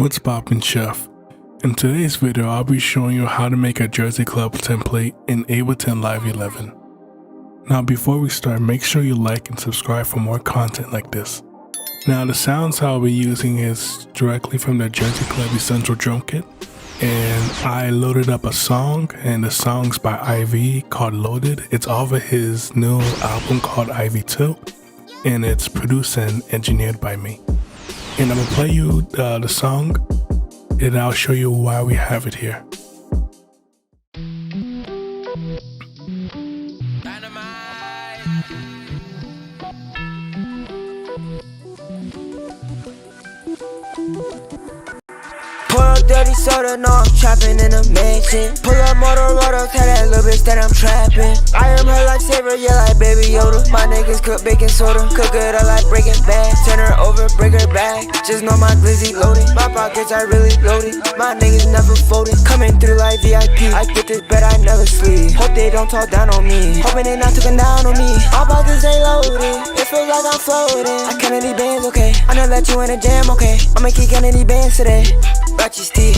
What's poppin', chef? In today's video, I'll be showing you how to make a Jersey Club template in Ableton Live 11. Now before we start, make sure you like and subscribe for more content like this. Now the sounds I'll be using is directly from the Jersey Club Essential Drum Kit, and I loaded up a song, and the song's by Ivy called Loaded. It's off of his new album called Ivy 2, and it's produced and engineered by me. And I'm gonna play you the song, and I'll show you why we have it here. Pull up dirty soda, no I'm trapping in a mansion. Pull up Motorola, tell that little bitch that I'm trapping. I am her lifesaver, yeah like Baby Yoda. My niggas cook baking soda, cook it up like Breaking Bad. Turn her over, break her back, just know my glizzy loaded. My pockets are really loaded, my niggas never folded. Coming through like VIP, I get this bet I never sleep. Hope they don't talk down on me, hoping they not talking down on me. My pockets they loaded, it feels like I'm floating. I count these bands, okay, I know let you in the jam, okay. I'ma keep counting these bands today. Ratchet Steve,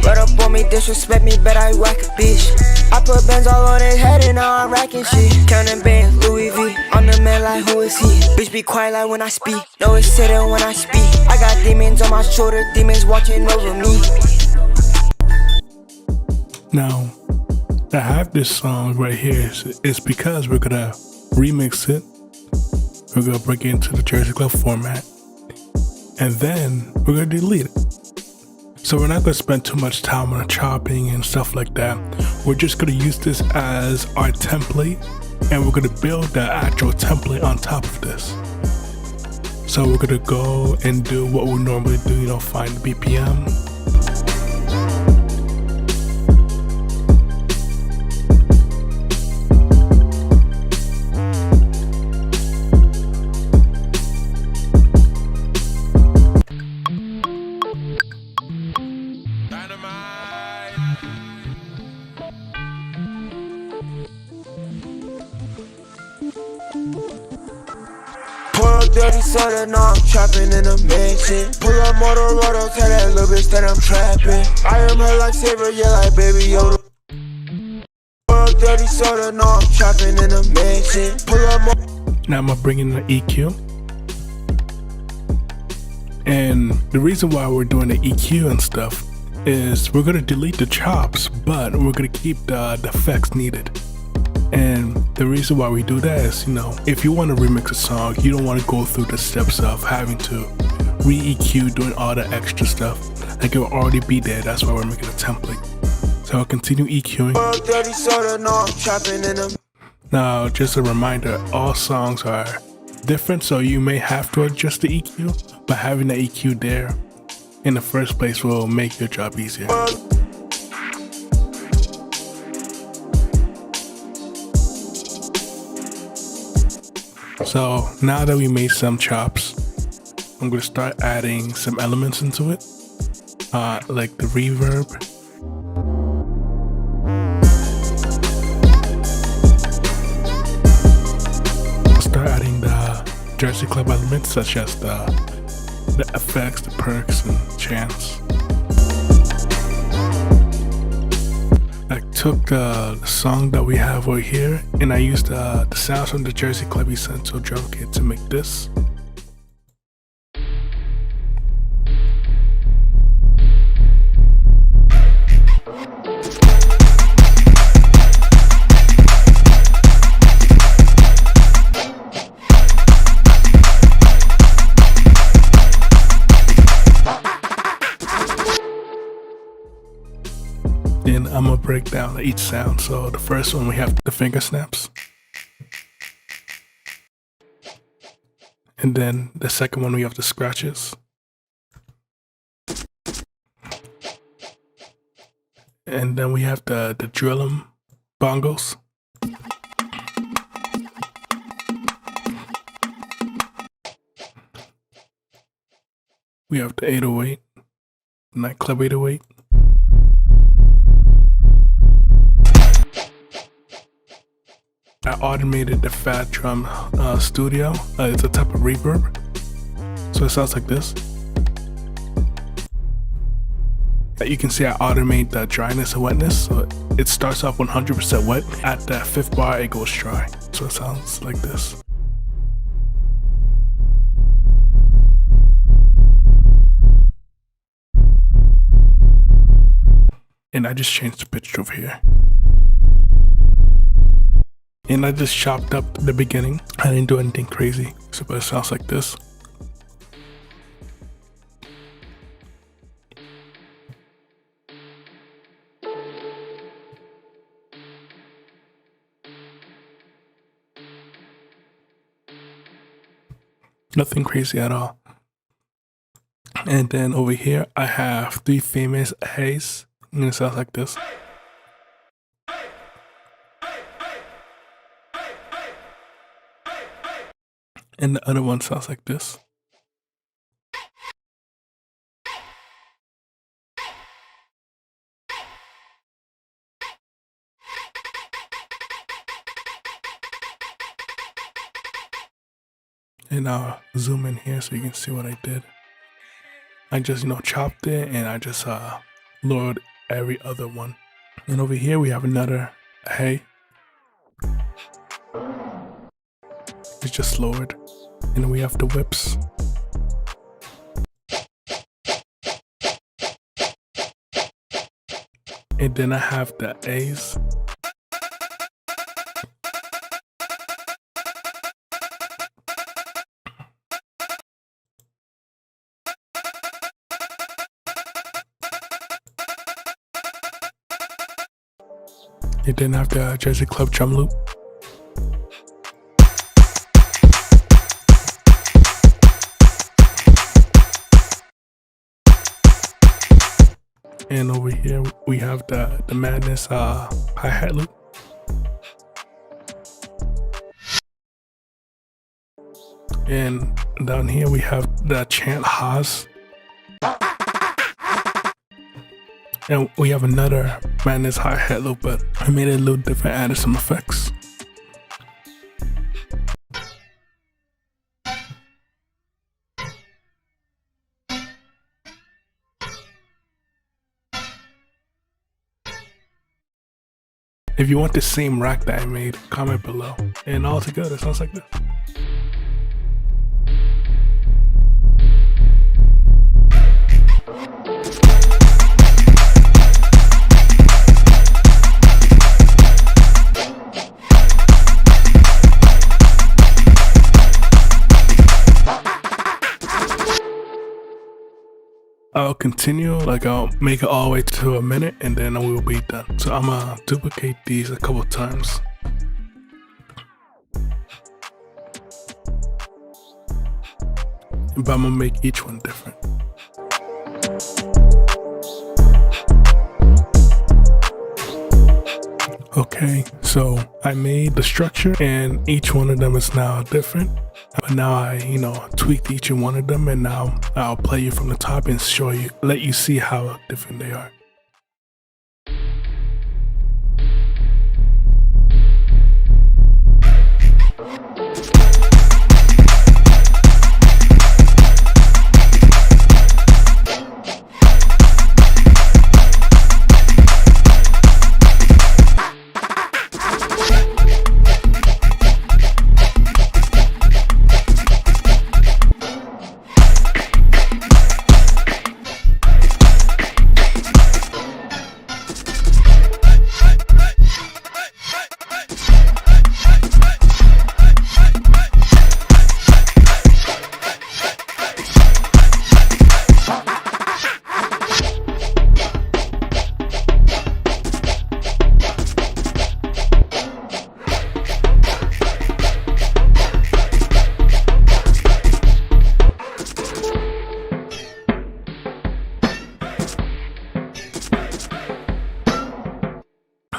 run up on me, disrespect me, bet I whack a bitch. I put bands all on his head and now I'm racking shit. Counting bands, Louis V, I'm the man like who is he? Bitch be quiet like when I speak, no it's sitting when I speak. I got demons on my shoulder, demons watching over me. Now, I have this song right here. It's because we're gonna remix it. We're gonna bring it into the Jersey Club format, and then we're gonna delete it. So we're not gonna spend too much time on chopping and stuff like that. We're just gonna use this as our template, and we're gonna build the actual template on top of this. So we're gonna go and do what we normally do, find the BPM. Pull up dirty soda, no I'm trapping in a mansion. Pull up Motorola, tell that little bitch that I'm trapping. I am her lifesaver, yeah like Baby Yoda. Pull up dirty soda, no I'm trapping in a mansion. Pull up Now I'm gonna bring in the EQ. And the reason why we're doing the EQ and stuff is we're gonna delete the chops, but we're gonna keep the effects needed. And the reason why we do that is, if you want to remix a song, you don't want to go through the steps of having to re-EQ, doing all the extra stuff. Like it will already be there, that's why we're making a template. So I'll continue EQing. Now, just a reminder, all songs are different, so you may have to adjust the EQ, but having the EQ there in the first place will make your job easier. So now that we made some chops, I'm going to start adding some elements into it, like the reverb. Start adding the Jersey Club elements such as the effects, the perks, and chants. I took the song that we have over here, and I used the sounds from the Jersey Club Essential Drum Kit to make this. Then I'm gonna break down each sound. So the first one, we have the finger snaps. And then the second one, we have the scratches. And then we have the drill bongos. We have the 808, nightclub 808. I automated the Fat Drum Studio. It's a type of reverb. So it sounds like this. You can see I automate the dryness and wetness, so it starts off 100% wet. At that 5th bar, it goes dry. So it sounds like this. And I just changed the pitch over here. And I just chopped up the beginning. I didn't do anything crazy, so but it sounds like this. Nothing crazy at all. And then over here, I have 3 famous A's. And it sounds like this. And the other one sounds like this. And I'll zoom in here so you can see what I did. I just, chopped it and I just lowered every other one. And over here we have another hey. It's just lowered. And then we have the whips. And then I have the A's. And then I have the Jersey Club drum loop. And over here we have the Madness hi-hat loop. And down here we have the chant Haas. And we have another Madness hi-hat loop, but I made it a little different, added some effects. If you want the same rack that I made, comment below. And all together, it sounds like this. I'll continue, I'll make it all the way to a minute and then we will be done. So I'm gonna duplicate these a couple times. But I'm gonna make each one different. Okay, so I made the structure and each one of them is now different. But now I, tweaked each and one of them, and now I'll play you from the top and show you, let you see how different they are.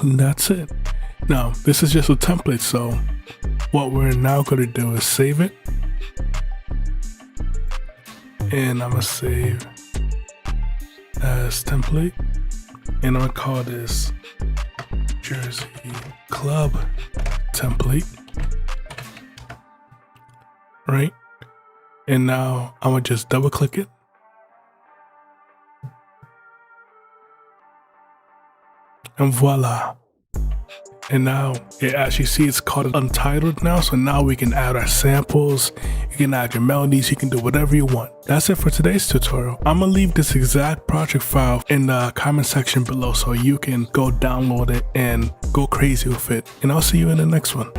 And that's it. Now, this is just a template, so what we're now going to do is save it. And I'm going to save as template. And I'm going to call this Jersey Club template. Right? And now I'm going to just double click it. And voila. And now, as you see, it's called Untitled now. So now we can add our samples, you can add your melodies, you can do whatever you want. That's it for today's tutorial. I'm gonna leave this exact project file in the comment section below so you can go download it and go crazy with it. And I'll see you in the next one.